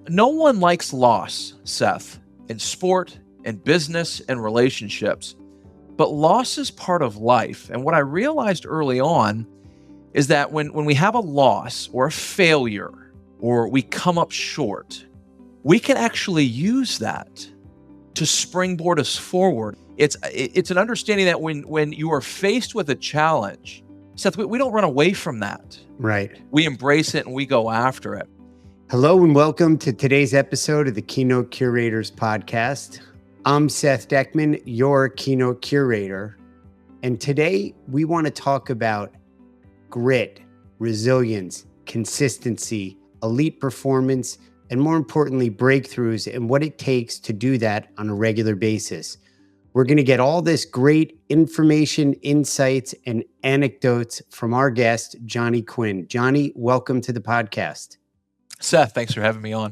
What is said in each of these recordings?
No one likes loss, Seth, in sport, in business, and relationships. But loss is part of life. And what I realized early on is that when we have a loss or a failure or we come up short, we can actually use that to springboard us forward. It's an understanding that when you are faced with a challenge, Seth, we don't run away from that. Right. We embrace it and we go after it. Hello and welcome to today's episode of the Keynote Curators podcast. I'm Seth Deckman, your Keynote Curator. And today we want to talk about grit, resilience, consistency, elite performance, and more importantly, breakthroughs and what it takes to do that on a regular basis. We're going to get all this great information, insights, and anecdotes from our guest, Johnny Quinn. Johnny, welcome to the podcast. Seth, thanks for having me on.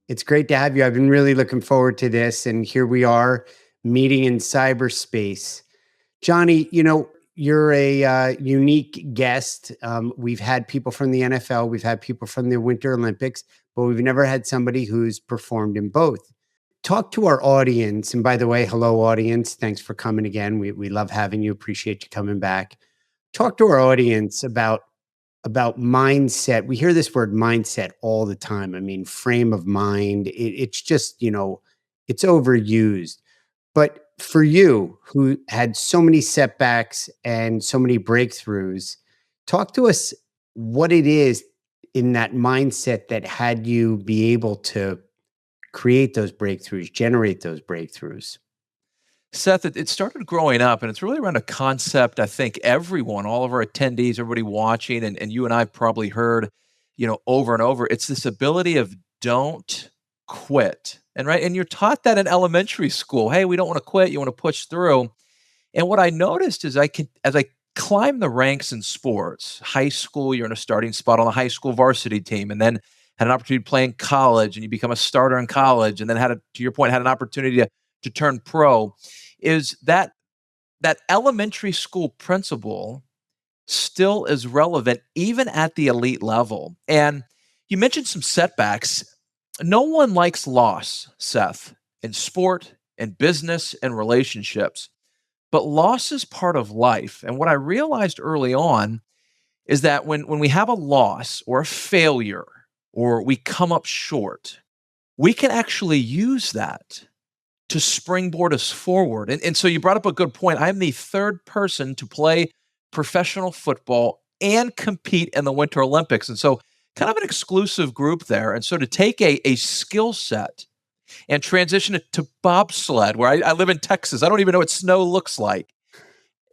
It's great to have you. I've been really looking forward to this. And here we are meeting in cyberspace. Johnny, you're a unique guest. We've had people from the NFL, we've had people from the Winter Olympics, but we've never had somebody who's performed in both. Talk to our audience. And by the way, hello, audience. Thanks for coming again. We love having you. Appreciate you coming back. Talk to our audience about mindset. We hear this word mindset all the time. I mean, frame of mind. It's just, it's overused. But for you, who had so many setbacks and so many breakthroughs, talk to us what it is in that mindset that had you be able to create those breakthroughs, generate those breakthroughs. Seth, it started growing up, and it's really around a concept I think everyone, all of our attendees, everybody watching, and you and I have probably heard, over and over. It's this ability of don't quit. And you're taught that in elementary school. Hey, we don't want to quit. You want to push through. And what I noticed is as I climbed the ranks in sports, high school, you're in a starting spot on the high school varsity team, and then had an opportunity to play in college, and you become a starter in college, and then to your point, had an opportunity to turn pro. Is that elementary school principle still is relevant even at the elite level. And you mentioned some setbacks. No one likes loss, Seth, in sport, in business, and relationships. But loss is part of life. And what I realized early on is that when we have a loss or a failure or we come up short, we can actually use that to springboard us forward. And so you brought up a good point. I'm the third person to play professional football and compete in the Winter Olympics. And so kind of an exclusive group there. And so to take a skill set and transition it to bobsled, where I live in Texas, I don't even know what snow looks like,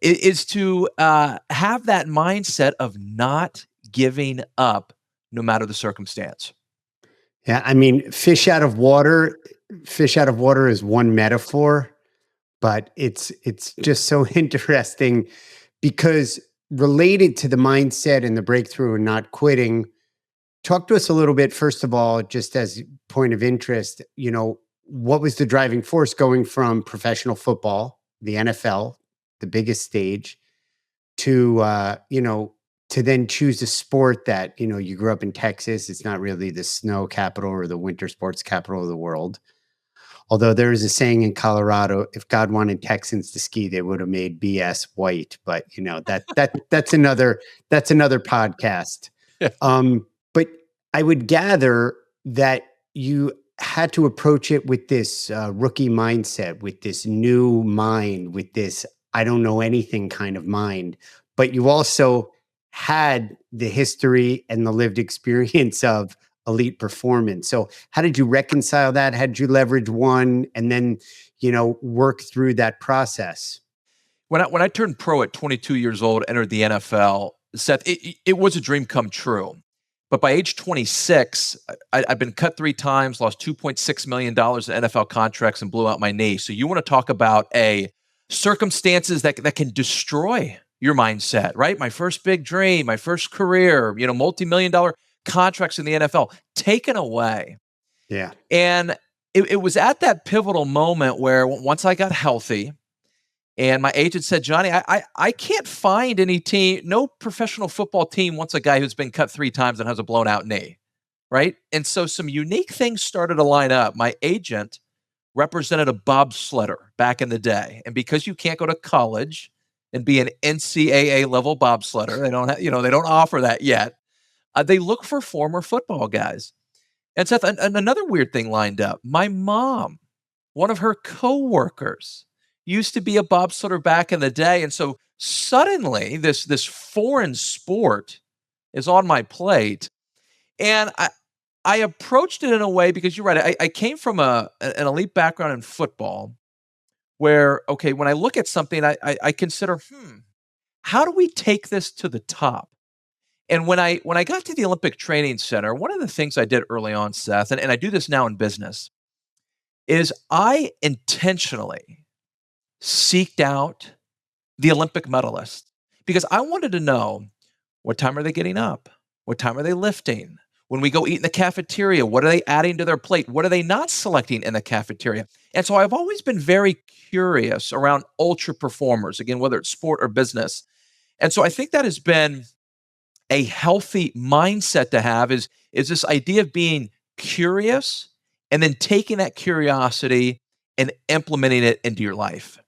is to have that mindset of not giving up no matter the circumstance. Yeah, I mean, fish out of water is one metaphor, but it's just so interesting because related to the mindset and the breakthrough and not quitting, talk to us a little bit, first of all, just as point of interest, what was the driving force going from professional football, the NFL, the biggest stage, to, to then choose a sport that, you grew up in Texas. It's not really the snow capital or the winter sports capital of the world. Although there is a saying in Colorado, if God wanted Texans to ski, they would have made BS white. But that's another podcast. Yeah. But I would gather that you had to approach it with this rookie mindset, with this new mind, with this I don't know anything kind of mind. But you also had the history and the lived experience of elite performance. So how did you reconcile that? How did you leverage one and then, work through that process? When I turned pro at 22 years old, entered the NFL, Seth, it was a dream come true. But by age 26, I'd been cut 3 times, lost $2.6 million in NFL contracts, and blew out my knee. So you want to talk about circumstances that can destroy your mindset, right? My first big dream, my first career, multi-million-dollar contracts in the NFL taken away. Yeah. And it was at that pivotal moment where once I got healthy and my agent said, Johnny, I can't find any team, no professional football team wants a guy who's been cut 3 times and has a blown out knee. right? And so some unique things started to line up. My agent represented a bobsledder back in the day. And because you can't go to college and be an NCAA level bobsledder, they don't have, they don't offer that yet. They look for former football guys. And Seth, another weird thing lined up. My mom, one of her coworkers, used to be a bobsledder back in the day, and so suddenly this foreign sport is on my plate, and I approached it in a way because you're right. I came from an elite background in football, where okay, when I look at something, I consider, how do we take this to the top? And when I got to the Olympic Training Center, one of the things I did early on, Seth, and I do this now in business, is I intentionally seeked out the Olympic medalists because I wanted to know what time are they getting up? What time are they lifting? When we go eat in the cafeteria, what are they adding to their plate? What are they not selecting in the cafeteria? And so I've always been very curious around ultra performers, again, whether it's sport or business. And so I think that has been a healthy mindset to have is this idea of being curious and then taking that curiosity and implementing it into your life.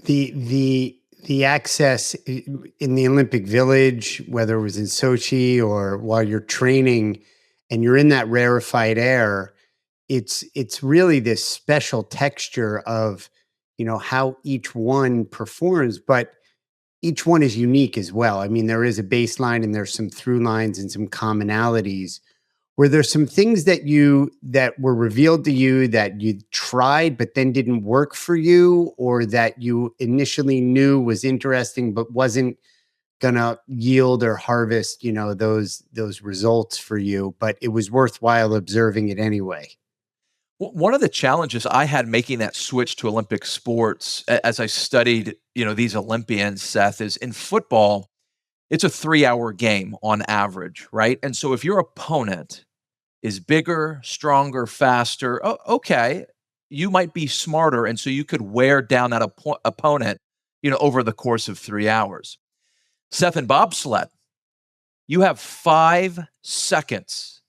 The access in the Olympic Village, whether it was in Sochi or while you're training and you're in that rarefied air, it's really this special texture of, how each one performs, but each one is unique as well. I mean, there is a baseline and there's some through lines and some commonalities. Were there some things that were revealed to you that you tried but then didn't work for you, or that you initially knew was interesting but wasn't gonna yield or harvest, those results for you, but it was worthwhile observing it anyway? One of the challenges I had making that switch to Olympic sports as I studied, these Olympians, Seth, is in football, it's a 3-hour game on average, right? And so if your opponent is bigger, stronger, faster, okay, you might be smarter. And so you could wear down that opponent, over the course of 3 hours. Seth, in bobsled, you have 5 seconds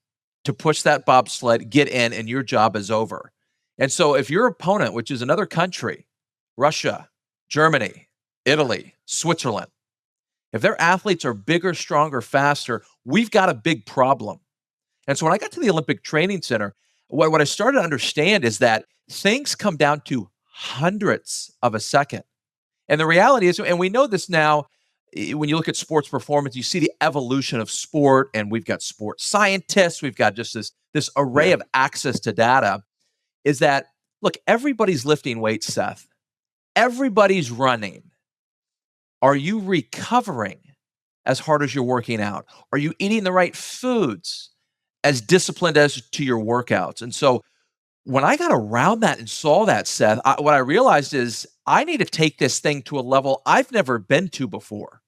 to push that bobsled, get in, and your job is over. And so if your opponent, which is another country, Russia, Germany, Italy, Switzerland, if their athletes are bigger, stronger, faster, we've got a big problem. And so when I got to the Olympic Training Center, what I started to understand is that things come down to hundredths of a second. And the reality is, and we know this now, when you look at sports performance, you see the evolution of sport, and we've got sports scientists, we've got just this array Yeah. of access to data, is that, look, everybody's lifting weights, Seth. Everybody's running. Are you recovering as hard as you're working out? Are you eating the right foods? As disciplined as to your workouts. And so when I got around that and saw that, Seth, what I realized is I need to take this thing to a level I've never been to before.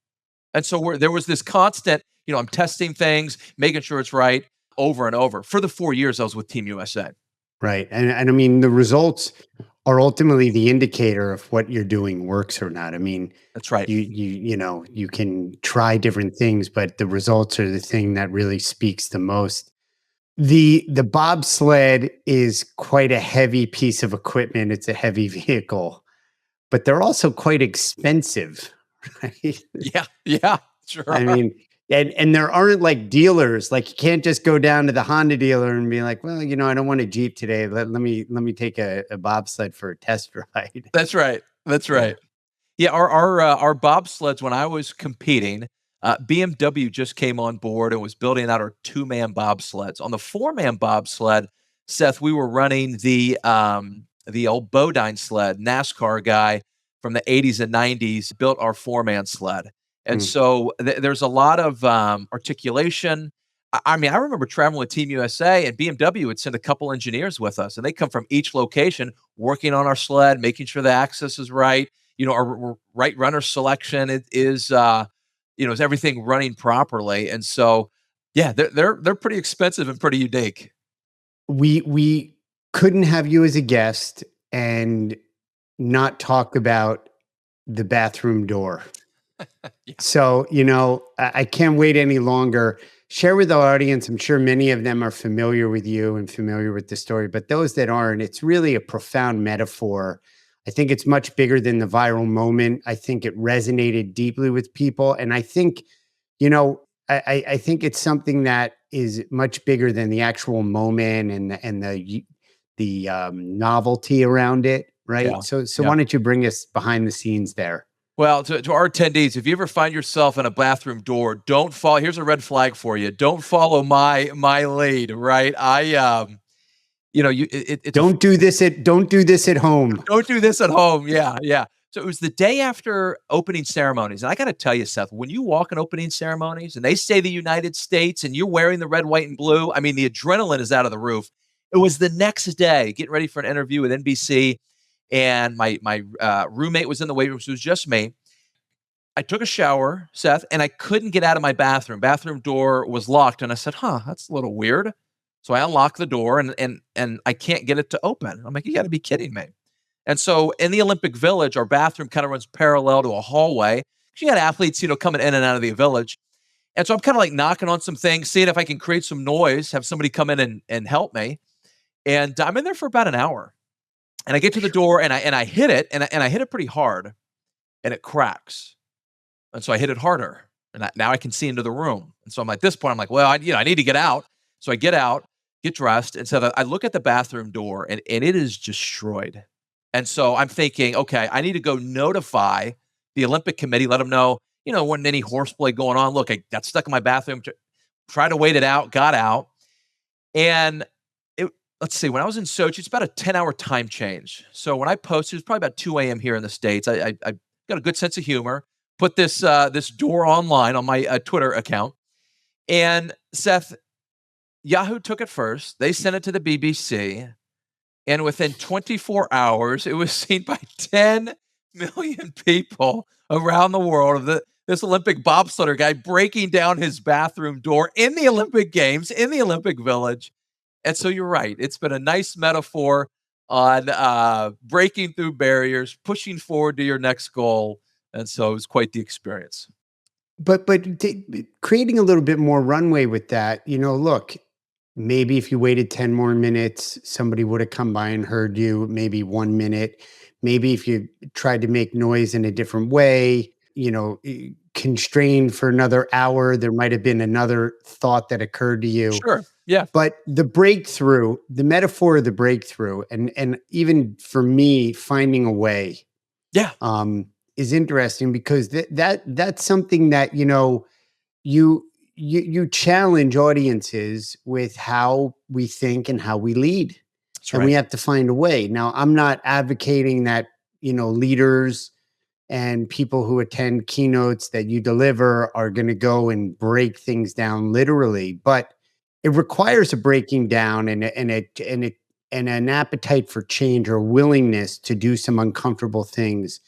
And so there was this constant, I'm testing things, making sure it's right over and over. For the 4 years I was with Team USA. Right. And I mean, the results are ultimately the indicator of what you're doing works or not. I mean, That's right. you can try different things, but the results are the thing that really speaks the most. The bobsled is quite a heavy piece of equipment. It's a heavy vehicle, but they're also quite expensive, right? Yeah. Yeah. Sure. I mean, and there aren't like dealers. Like you can't just go down to the Honda dealer and be like, well, I don't want a Jeep today. Let me take a bobsled for a test ride. That's right. That's Yeah. right. Yeah, our bobsleds when I was competing, BMW just came on board and was building out our 2-man bobsleds. On the 4-man bobsled, Seth, we were running the old Bodine sled. NASCAR guy from the 80s and 90s built our 4-man sled. And Mm. so there's a lot of articulation. I mean, I remember traveling with Team USA, and BMW would send a couple engineers with us, and they come from each location working on our sled, making sure the access is right, our right runner selection is everything running properly? And so, yeah, they're pretty expensive and pretty unique. We couldn't have you as a guest and not talk about the bathroom door. Yeah. So, I can't wait any longer. Share with our audience. I'm sure many of them are familiar with you and familiar with the story, but those that aren't, it's really a profound metaphor. I think it's much bigger than the viral moment. I think it resonated deeply with people. And I think, you know, I think it's something that is much bigger than the actual moment and the novelty around it, right? Yeah. So Yeah. why don't you bring us behind the scenes there? Well, to our attendees, if you ever find yourself in a bathroom door, don't follow. Here's a red flag for you. Don't follow my lead, right? It's a Don't do this at home. don't do this at home. Yeah, yeah. So it was the day after opening ceremonies, and I got to tell you, Seth, when you walk in opening ceremonies and they say the United States, and you're wearing the red, white, and blue, I mean, the adrenaline is out of the roof. It was the next day, getting ready for an interview with NBC, and my roommate was in the weight room, so it was just me. I took a shower, Seth, and I couldn't get out of my bathroom. Bathroom door was locked, and I said, "Huh, that's a little weird." So I unlocked the door, and I can't get it to open. I'm like, "You got to be kidding me!" And so in the Olympic Village, our bathroom kind of runs parallel to a hallway. You got athletes, coming in and out of the village, and so I'm kind of like knocking on some things, seeing if I can create some noise, have somebody come in and help me. And I'm in there for about an hour, and I get to the door, and I hit it, and I hit it pretty hard, and it cracks. And so I hit it harder, and now I can see into the room. And so I'm at this point, I'm like, well, I need to get out. So I get out, get dressed, and so I look at the bathroom door, and it is destroyed. And so I'm thinking, okay, I need to go notify the Olympic Committee, let them know, wasn't any horseplay going on. Look, I got stuck in my bathroom, try to wait it out, got out, and let's see, when I was in Sochi, it's about a 10-hour time change. So when I posted, it was probably about 2 a.m. here in the States. I got a good sense of humor. Put this door online on my Twitter account, and Seth, Yahoo took it first. They sent it to the BBC, and within 24 hours, it was seen by 10 million people around the world. Of this Olympic bobsledder guy breaking down his bathroom door in the Olympic Games in the Olympic Village. And so you're right. It's been a nice metaphor on breaking through barriers, pushing forward to your next goal. And so it was quite the experience. But creating a little bit more runway with that, look, maybe if you waited 10 more minutes, somebody would have come by and heard you, maybe 1 minute. Maybe if you tried to make noise in a different way, constrained for another hour, there might have been another thought that occurred to you. Sure. Yeah. But the breakthrough, the metaphor of the breakthrough, and even for me, finding a way, Yeah. is interesting because that's something that you challenge audiences with how we think and how we lead. That's And right. we have to find a way. Now, I'm not advocating that, leaders and people who attend keynotes that you deliver are going to go and break things down literally, but it requires a breaking down and an appetite for change or willingness to do some uncomfortable things.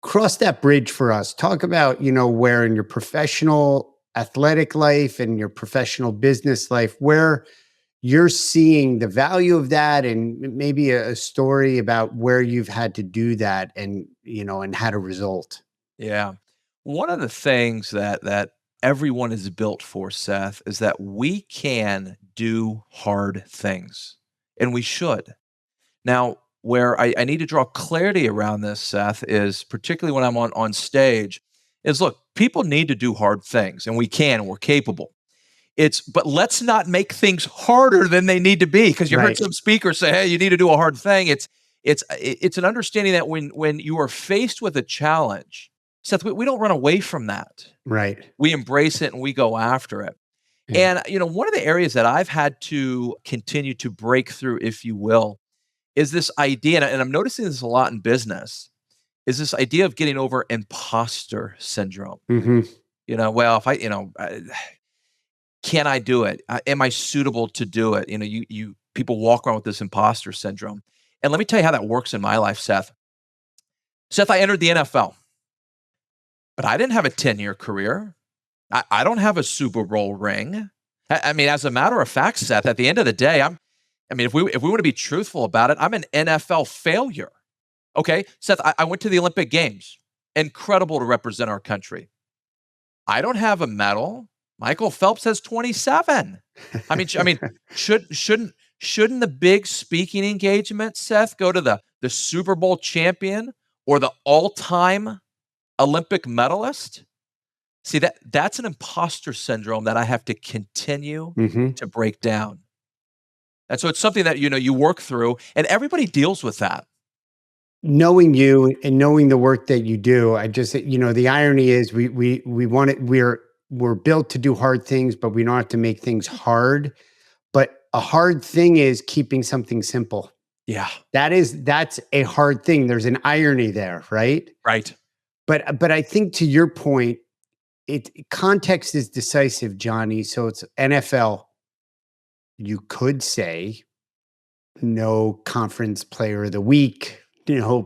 Cross that bridge for us. Talk about, where in your professional athletic life and your professional business life, where you're seeing the value of that, and maybe a story about where you've had to do that and had a result. Yeah. One of the things that everyone is built for, Seth, is that we can do hard things, and we should. Now, where I need to draw clarity around this, Seth, is particularly when I'm on stage, is look, people need to do hard things, and we can, and we're capable. But let's not make things harder than they need to be, because you heard Right. some speakers say, "Hey, you need to do a hard thing." It's an understanding that when you are faced with a challenge, Seth, we don't run away from that. Right. We embrace it and we go after it. Yeah. And one of the areas that I've had to continue to break through, if you will, is this idea, and I'm noticing this a lot in business, is this idea of getting over imposter syndrome. Hmm. Well, if can I do it? Am I suitable to do it? You people walk around with this imposter syndrome. And let me tell you how that works in my life, Seth. Seth, I entered the NFL, but I didn't have a 10-year career. I don't have a Super Bowl ring. I mean, as a matter of fact, Seth, at the end of the day, if we want to be truthful about it, I'm an NFL failure. Okay, Seth, I went to the Olympic Games. incredible to represent our country. I don't have a medal. Michael Phelps has 27. I mean, shouldn't the big speaking engagement, Seth, go to the Super Bowl champion or the all-time Olympic medalist? See, that's an imposter syndrome that I have to continue to break down. And so it's something that, you work through, and everybody deals with that. Knowing you and knowing the work that you do, I just, the irony is we want it, we're built to do hard things, but we don't have to make things hard. But a hard thing is keeping something simple. Yeah. That's a hard thing. There's an irony there, right? Right. But I think to your point, context is decisive, Johnny. So it's NFL. You could say no conference player of the week,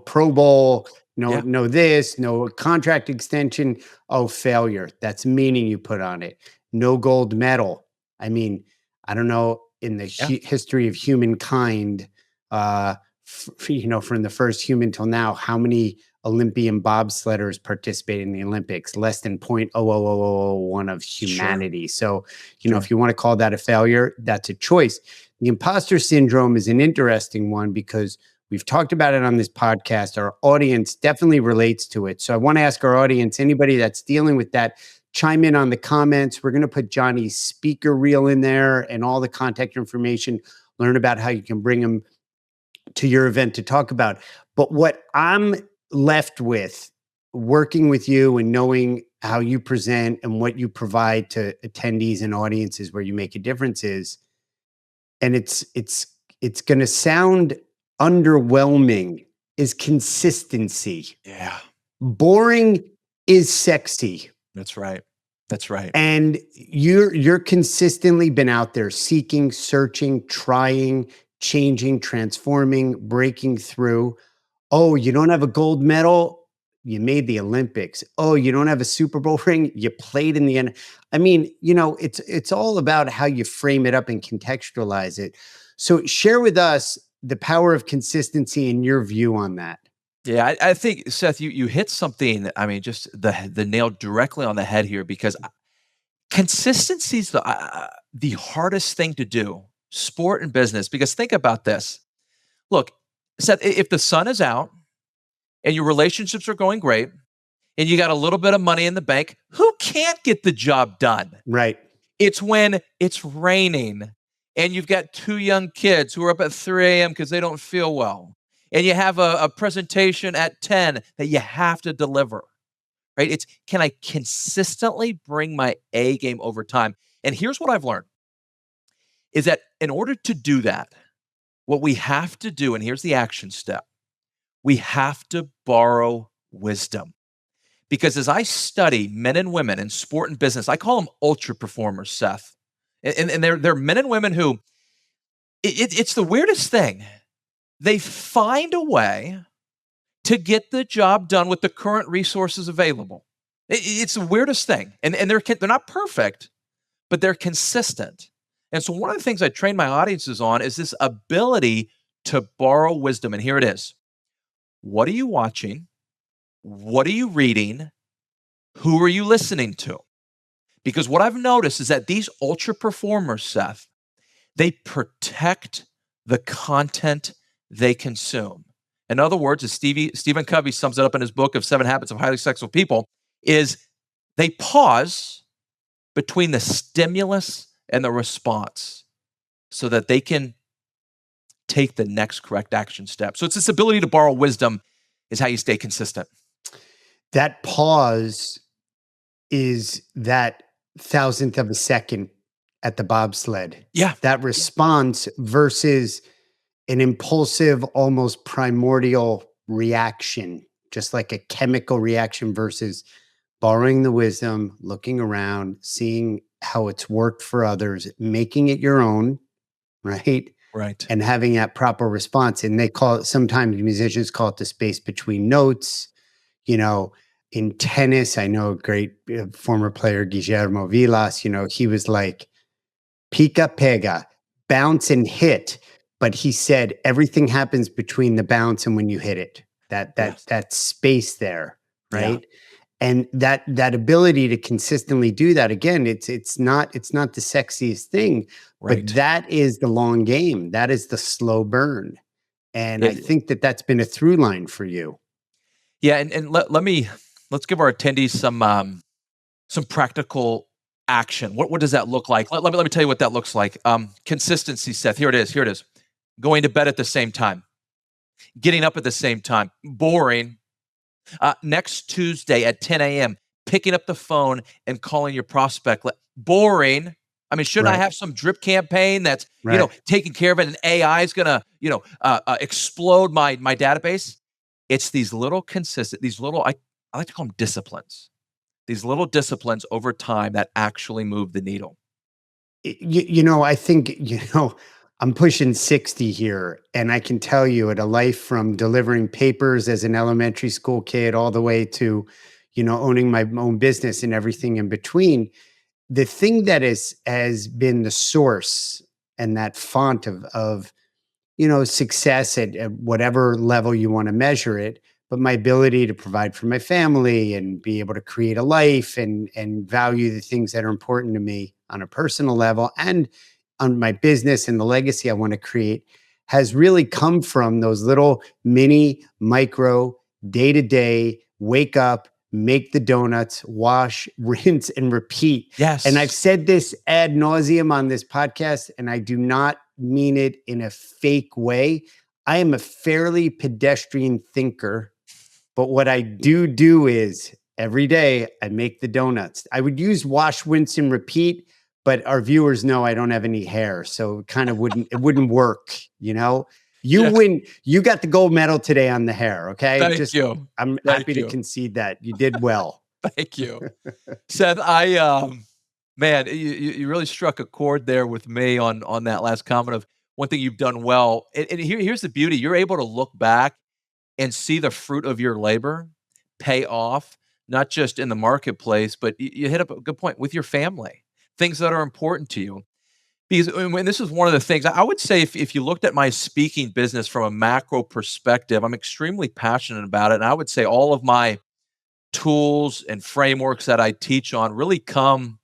Pro Bowl, no this, no contract extension. Oh, failure. That's meaning you put on it. No gold medal. I mean, I don't know in the history of humankind, from the first human till now, how many Olympian bobsledders participate in the Olympics? Less than 0.00001 of humanity. Sure. So, if you want to call that a failure, that's a choice. The imposter syndrome is an interesting one because we've talked about it on this podcast. Our audience definitely relates to it. So I want to ask our audience, anybody that's dealing with that, chime in on the comments. We're going to put Johnny's speaker reel in there and all the contact information, learn about how you can bring them to your event to talk about. But what I'm left with working with you and knowing how you present and what you provide to attendees and audiences where you make a difference is, and it's going to sound underwhelming, is consistency. Yeah. Boring is sexy. That's right. That's right. And you're consistently been out there seeking, searching, trying, changing, transforming, breaking through. Oh, you don't have a gold medal? You made the Olympics. Oh, you don't have a Super Bowl ring? You played in the end. I mean, it's all about how you frame it up and contextualize it. So share with us the power of consistency and your view on that. Yeah, I think, Seth, you hit something, just the nail directly on the head here, because consistency is the hardest thing to do, sport and business, because think about this. Look, Seth, if the sun is out and your relationships are going great and you got a little bit of money in the bank, who can't get the job done? Right. It's when it's raining and you've got 2 young kids who are up at 3 a.m. because they don't feel well, and you have a presentation at 10 that you have to deliver, right? It's, can I consistently bring my A game over time? And here's what I've learned is that in order to do that, what we have to do, and here's the action step, we have to borrow wisdom. Because as I study men and women in sport and business, I call them ultra performers, Seth. And they're men and women who, it's the weirdest thing. They find a way to get the job done with the current resources available. It's the weirdest thing. And they're not perfect, but they're consistent. And so one of the things I train my audiences on is this ability to borrow wisdom. And here it is. What are you watching? What are you reading? Who are you listening to? Because what I've noticed is that these ultra performers, Seth, they protect the content they consume. In other words, as Stephen Covey sums it up in his book of 7 Habits of Highly Successful People, is they pause between the stimulus and the response so that they can take the next correct action step. So it's this ability to borrow wisdom is how you stay consistent. That pause is that thousandth of a second at the bobsled. Yeah. That response versus an impulsive, almost primordial reaction, just like a chemical reaction versus borrowing the wisdom, looking around, seeing how it's worked for others, making it your own, right? Right. And having that proper response. And they call it, sometimes musicians call it the space between notes. In tennis, I know a great former player, Guillermo Vilas, he was like, pica pega, bounce and hit. But he said everything happens between the bounce and when you hit it. That space there, Yeah. right? And that ability to consistently do that, again, it's not the sexiest thing, but Right. that is the long game. That is the slow burn. And I It, think that that's been a through line for you. yeah. And let's give our attendees some practical action. What does that look like? Let me tell you what that looks like. Consistency, Seth. Here it is. Here it is. Going to bed at the same time, getting up at the same time. Boring. Next Tuesday at 10 a.m., picking up the phone and calling your prospect. Boring. I mean, shouldn't I Right. have some drip campaign that's Right. taking care of it, and AI is gonna explode my database? It's these little consistent, these little I like to call them disciplines. These little disciplines over time that actually move the needle. I think, I'm pushing 60 here, and I can tell you, at a life from delivering papers as an elementary school kid all the way to, owning my own business and everything in between, the thing that has been the source and that font of success at whatever level you want to measure it, but my ability to provide for my family and be able to create a life and value the things that are important to me on a personal level and on my business and the legacy I want to create has really come from those little mini micro day to day wake up, make the donuts, wash, rinse, and repeat. And I've Yes. said this ad nauseum on this podcast, and I do not mean it in a fake way. I am a fairly pedestrian thinker, but what I do is every day I make the donuts. I would use wash, rinse, and repeat, but our viewers know I don't have any hair, so it wouldn't work. You Yes. win. You got the gold medal today on the hair. Okay, Thank just you. I'm Thank happy to you. concede that you did well. Thank you. Seth, man, you really struck a chord there with me on that last comment of one thing you've done well. And here's the beauty: you're able to look back and see the fruit of your labor pay off, not just in the marketplace, but you hit up a good point with your family, things that are important to you. Because when this is one of the things I would say, if you looked at my speaking business from a macro perspective, I'm extremely passionate about it. And I would say all of my tools and frameworks that I teach on really come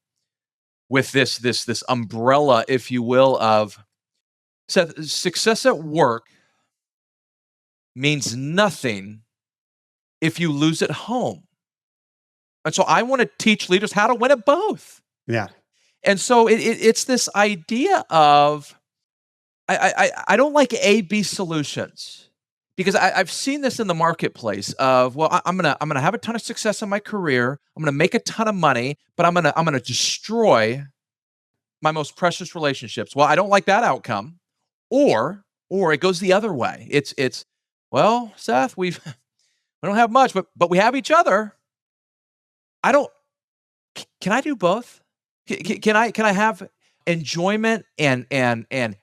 with this umbrella, if you will, of success at work means nothing if you lose at home. And so I want to teach leaders how to win at both. Yeah. And so it's this idea of I don't like A B solutions because I've seen this in the marketplace of well I'm gonna have a ton of success in my career, I'm gonna make a ton of money, but I'm gonna destroy my most precious relationships. Well, I don't like that outcome. Or it goes the other way. It's well, Seth, we don't have much, but we have each other. I don't. Can I do both? Can I have enjoyment and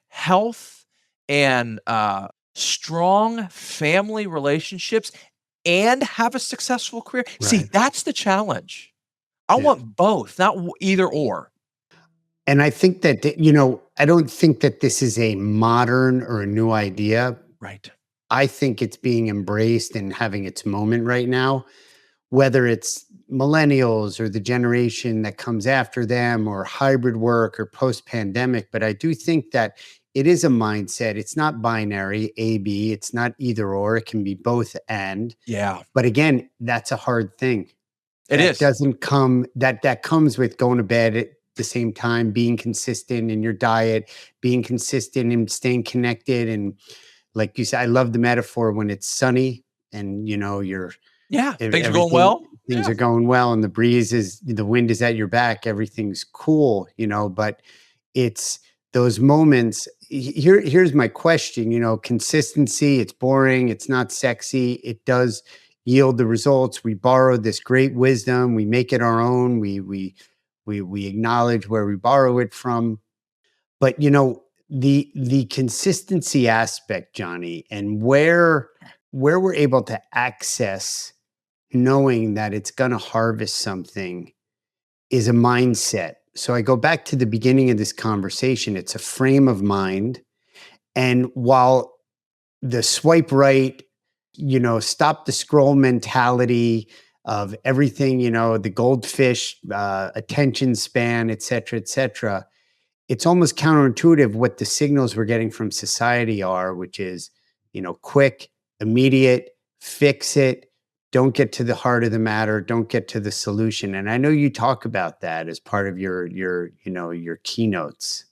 health and strong family relationships and have a successful career? See, Right. that's the challenge. I Yeah. want both, not either or. And I think that, I don't think that this is a modern or a new idea. Right. I think it's being embraced and having its moment right now, whether it's millennials or the generation that comes after them or hybrid work or post pandemic. But I do think that it is a mindset. It's not binary, A, B. It's not either or. It can be both and. Yeah, But again, that's a hard thing. it That is. doesn't come that comes with going to bed at the same time, being consistent in your diet, being consistent and staying connected. And like you said, I love the metaphor when it's sunny and you're Yeah, things are going everything well. things Yeah. are going well and the wind is at your back, everything's cool, but it's those moments. Here's my question, consistency, it's boring, it's not sexy, it does yield the results. We borrow this great wisdom, we make it our own, we acknowledge where we borrow it from. But the consistency aspect, Johnny, and where we're able to access knowing that it's going to harvest something is a mindset. So I go back to the beginning of this conversation. It's a frame of mind. And while the swipe right, stop the scroll mentality, of everything, the goldfish, attention span, et cetera, et cetera. It's almost counterintuitive what the signals we're getting from society are, which is, quick, immediate, fix it, don't get to the heart of the matter, don't get to the solution. And I know you talk about that as part of your keynotes.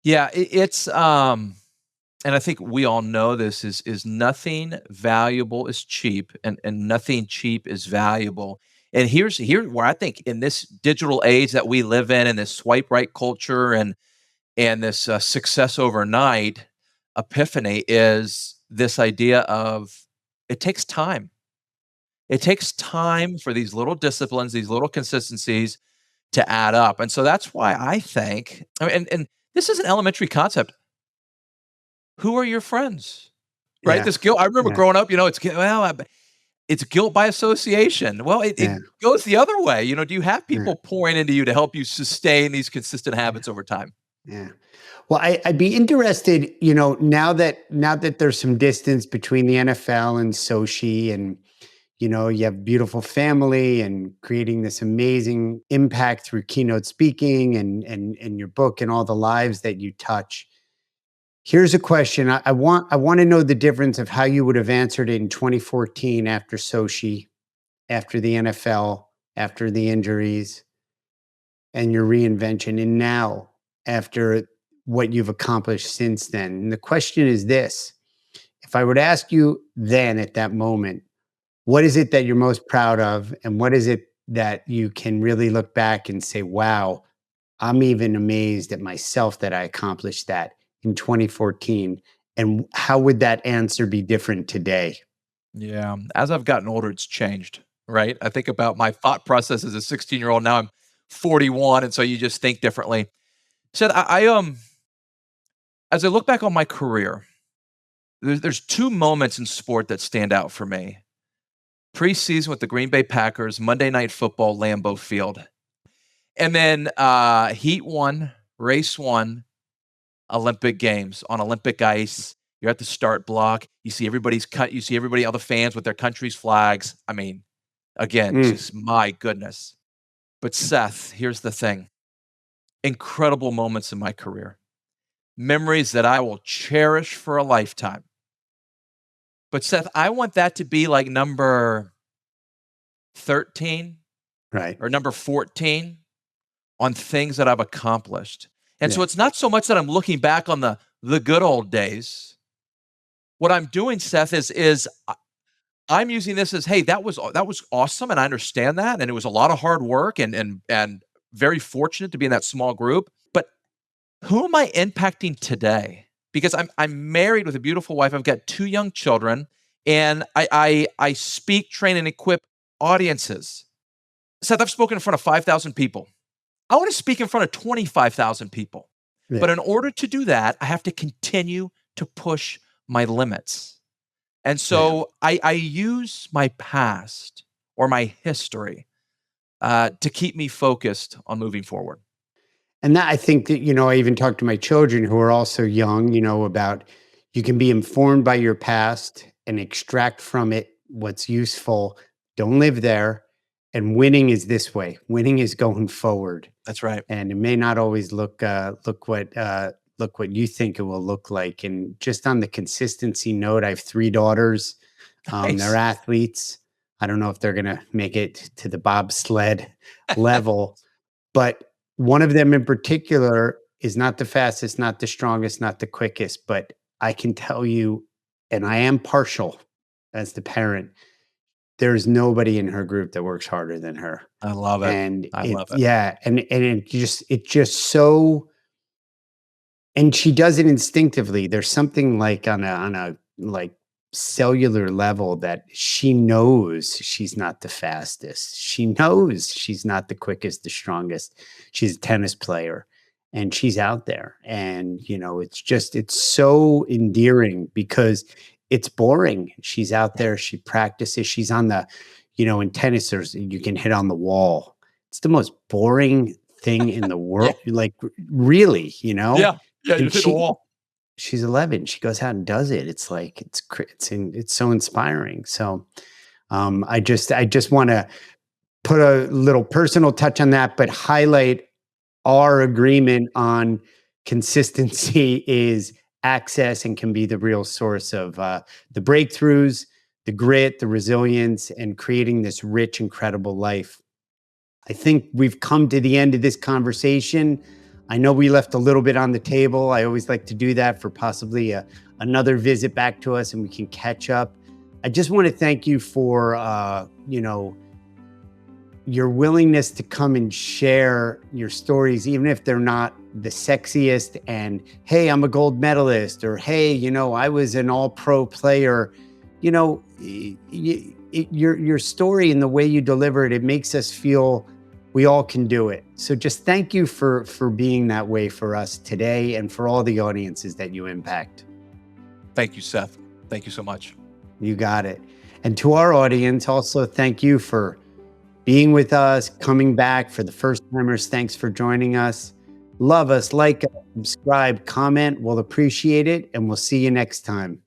Yeah, and I think we all know this is nothing valuable is cheap and nothing cheap is valuable. And here where I think in this digital age that we live in and this swipe right culture and this success overnight epiphany is this idea of it takes time. It takes time for these little disciplines, these little consistencies to add up. And so that's why I think, and this is an elementary concept. Who are your friends? Right? Yeah. This guilt. I remember Yeah. growing up, it's guilt by association. Well, it Yeah. goes the other way. Do you have Yeah. people pouring into you to help you sustain these consistent habits over time? Yeah. Well, I'd be interested, now that there's some distance between the NFL and Sochi, and you have beautiful family and creating this amazing impact through keynote speaking and your book and all the lives that you touch. Here's a question. I want to know the difference of how you would have answered it in 2014 after Sochi, after the NFL, after the injuries and your reinvention, and now after what you've accomplished since then. And the question is this: if I were to ask you then at that moment, what is it that you're most proud of? And what is it that you can really look back and say, wow, I'm even amazed at myself that I accomplished that in 2014? And how would that answer be different today? Yeah. As I've gotten older, it's changed, right? I think about my thought process as a 16-year-old. Now I'm 41, and so you just think differently. Said as I look back on my career, there's two moments in sport that stand out for me. Preseason with the Green Bay Packers, Monday Night Football, Lambeau Field. And then Heat 1, Race 1, Olympic Games on Olympic ice. You're at the start block. You see you see everybody, all the fans with their country's flags. I mean, again, Mm, just my goodness. But Seth, here's the thing. Incredible moments in my career. Memories that I will cherish for a lifetime. But Seth, I want that to be like number 13 right. or number 14 on things that I've accomplished. And so Yeah. it's not so much that I'm looking back on the good old days. What I'm doing, Seth, is I'm using this as, hey, that was awesome, and I understand that, and it was a lot of hard work, and very fortunate to be in that small group. But who am I impacting today? Because I'm married with a beautiful wife. I've got two young children, and I speak, train, and equip audiences. Seth, I've spoken in front of 5,000 people. I want to speak in front of 25,000 people. Yeah. But in order to do that, I have to continue to push my limits. And Yeah. so I use my past or my history to keep me focused on moving forward. And that, I think that, I even talk to my children who are also young, about you can be informed by your past and extract from it what's useful. Don't live there. And winning is this way. Winning is going forward. That's right. And it may not always look what you think it will look like. And just on the consistency note, I have three daughters. They're Nice. athletes. I don't know if they're gonna make it to the bobsled level, but one of them in particular is not the fastest, not the strongest, not the quickest, but I can tell you, and I am partial as the parent, there's nobody in her group that works harder than her. I love it. And I it love it. yeah, and it just so, and she does it instinctively. There's something like on a like cellular level that she knows she's not the fastest. She knows she's not the quickest, the strongest. She's a tennis player and she's out there. And it's so endearing because it's boring. She's out there, she practices, she's on the, in tennis you can hit on the wall. It's the most boring thing in the Yeah. world. Like really, Yeah. Yeah. You and hit the wall. she's 11. She goes out and does it. It's like it's so inspiring. So I just want to put a little personal touch on that, but highlight our agreement on consistency is access and can be the real source of the breakthroughs, the grit, the resilience, and creating this rich, incredible life. I think we've come to the end of this conversation. I know we left a little bit on the table. I always like to do that for possibly another visit back to us and we can catch up. I just want to thank you for, your willingness to come and share your stories, even if they're not the sexiest. And hey, I'm a gold medalist, or hey, I was an all pro player. Your story and the way you deliver it, it makes us feel we all can do it. So just thank you for being that way for us today and for all the audiences that you impact. Thank you, Seth. Thank you so much. You got it. And to our audience, also thank you for being with us, coming back. For the first timers, thanks for joining us. Love us, like us, subscribe, comment. We'll appreciate it. And we'll see you next time.